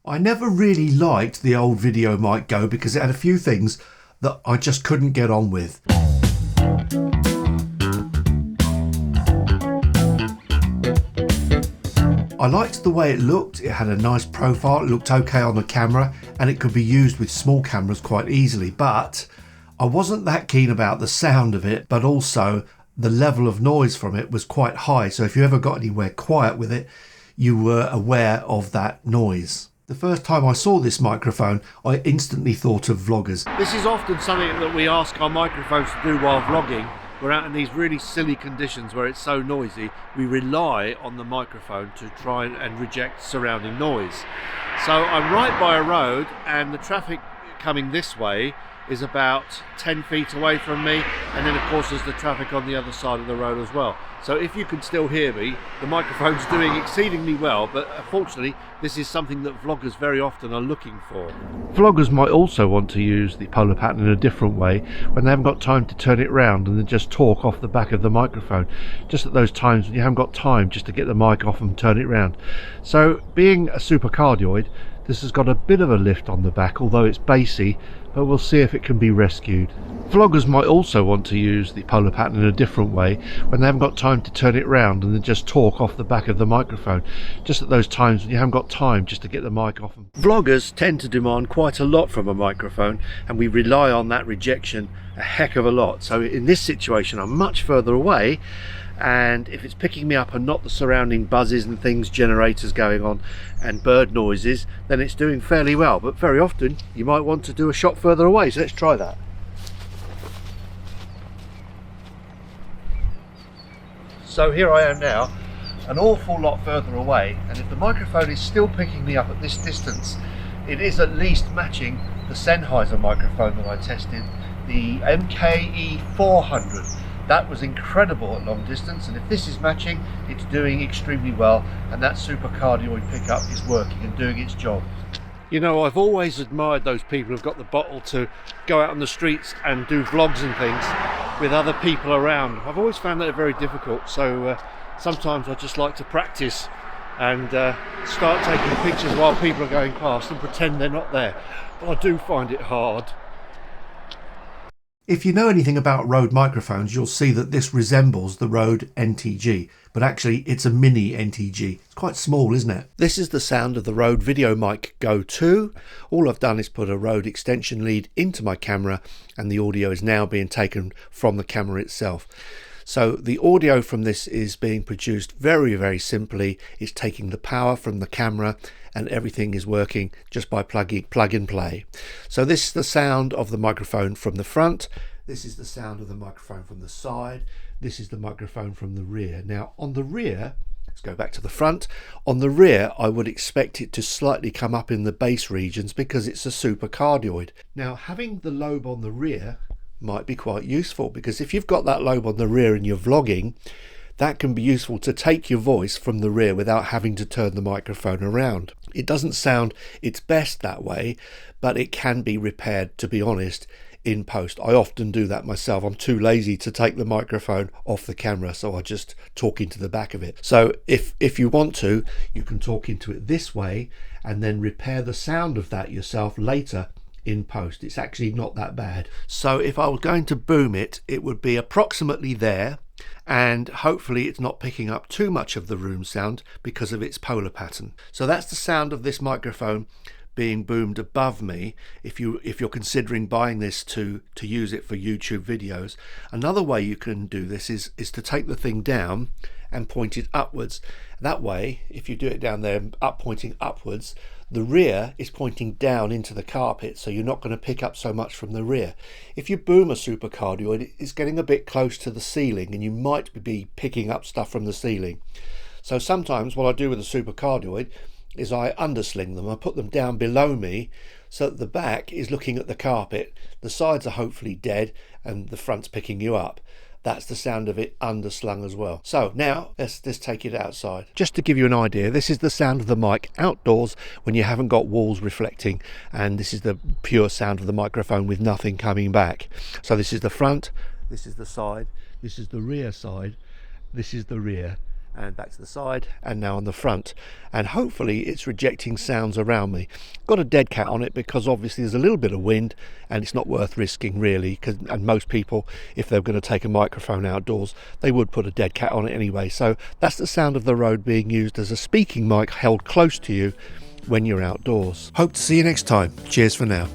I never really liked the old Videomic Go because it had a few things that I just couldn't get on with. I liked the way it looked. It had a nice profile, it looked okay on the camera, and it could be used with small cameras quite easily, but I wasn't that keen about the sound of it, but also the level of noise from it was quite high, so if you ever got anywhere quiet with it, you were aware of that noise. The first time I saw this microphone, I instantly thought of vloggers. This is often something that we ask our microphones to do while vlogging. We're out in these really silly conditions where it's so noisy. We rely on the microphone to try and reject surrounding noise. So I'm right by a road and the traffic coming this way is about 10 feet away from me, and then of course there's the traffic on the other side of the road as well. So if you can still hear me, the microphone's doing exceedingly well, but unfortunately this is something that vloggers very often are looking for. Vloggers might also want to use the polar pattern in a different way when they haven't got time to turn it round and then just talk off the back of the microphone, just at those times when you haven't got time just to get the mic off and turn it round. So being a supercardioid, this has got a bit of a lift on the back, although it's bassy, but we'll see if it can be rescued. Vloggers might also want to use the polar pattern in a different way when they haven't got time to turn it round and then just talk off the back of the microphone, just at those times when you haven't got time just to get the mic off. Vloggers tend to demand quite a lot from a microphone, and we rely on that rejection a heck of a lot. So in this situation I'm much further away, and if it's picking me up and not the surrounding buzzes and things, generators going on and bird noises, then it's doing fairly well. But very often you might want to do a shot further away, so let's try that. So here I am now, an awful lot further away, and if the microphone is still picking me up at this distance, it is at least matching the Sennheiser microphone that I tested, the MKE400. That was incredible at long distance, and if this is matching, it's doing extremely well, and that supercardioid pickup is working and doing its job. You know, I've always admired those people who've got the bottle to go out on the streets and do vlogs and things with other people around. I've always found that very difficult, so sometimes I just like to practice and start taking pictures while people are going past and pretend they're not there, but I do find it hard. If you know anything about Rode microphones, you'll see that this resembles the Rode NTG, but actually it's a mini NTG. It's quite small, isn't it? This is the sound of the Rode Videomic Go II. All I've done is put a Rode extension lead into my camera, and the audio is now being taken from the camera itself. So the audio from this is being produced very, very simply. It's taking the power from the camera, and everything is working just by plug and play. So this is the sound of the microphone from the front. This is the sound of the microphone from the side. This is the microphone from the rear. Now on the rear, let's go back to the front. On the rear, I would expect it to slightly come up in the bass regions because it's a supercardioid. Now having the lobe on the rear might be quite useful, because if you've got that lobe on the rear and you're vlogging, that can be useful to take your voice from the rear without having to turn the microphone around. It doesn't sound its best that way, but it can be repaired, to be honest, in post. I often do that myself. I'm too lazy to take the microphone off the camera, so I just talk into the back of it. So if you want to, you can talk into it this way and then repair the sound of that yourself later in post. It's actually not that bad. So if I was going to boom it, it would be approximately there, and hopefully it's not picking up too much of the room sound because of its polar pattern. So that's the sound of this microphone being boomed above me if you're considering buying this to use it for YouTube videos. Another way you can do this is to take the thing down and point it upwards. That way, if you do it down there pointing upwards, the rear is pointing down into the carpet, so you're not going to pick up so much from the rear. If you boom a supercardioid, it's getting a bit close to the ceiling and you might be picking up stuff from the ceiling. So sometimes what I do with a supercardioid is I undersling them. I put them down below me so that the back is looking at the carpet, the sides are hopefully dead, and the front's picking you up. That's the sound of it underslung as well. So now let's take it outside. Just to give you an idea, this is the sound of the mic outdoors when you haven't got walls reflecting, and this is the pure sound of the microphone with nothing coming back. So this is the front, this is the side, this is the rear side, this is the rear, and back to the side, and now on the front, and hopefully it's rejecting sounds around me. Got a dead cat on it because obviously there's a little bit of wind and it's not worth risking really, and most people, if they're going to take a microphone outdoors, they would put a dead cat on it anyway. So that's the sound of the Rode being used as a speaking mic held close to you when you're outdoors. Hope to see you next time. Cheers for now.